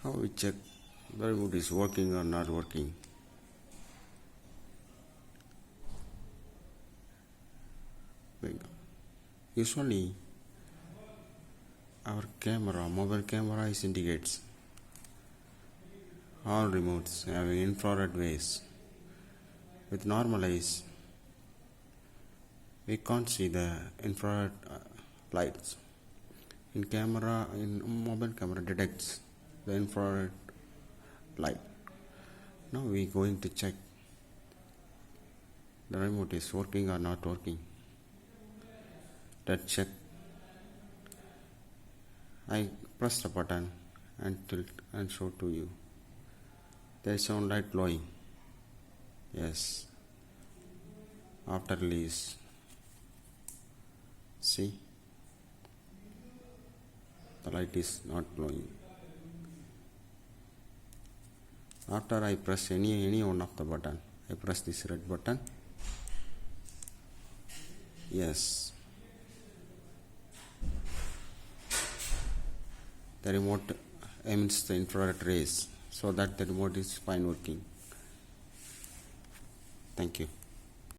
How we check the remote is working or not working? Usually our mobile camera indicates all remotes having infrared waves. With normal eyes, we can't see the infrared lights. In mobile camera detects the infrared light. Now we going to check the remote is working or not working. Let's check. I press the button and tilt and show to you. There is some light glowing. Yes. After release, see, the light is not glowing. After I press any one of the button, I press this red button. Yes. The remote emits the infrared rays, so that the remote is fine working. Thank you.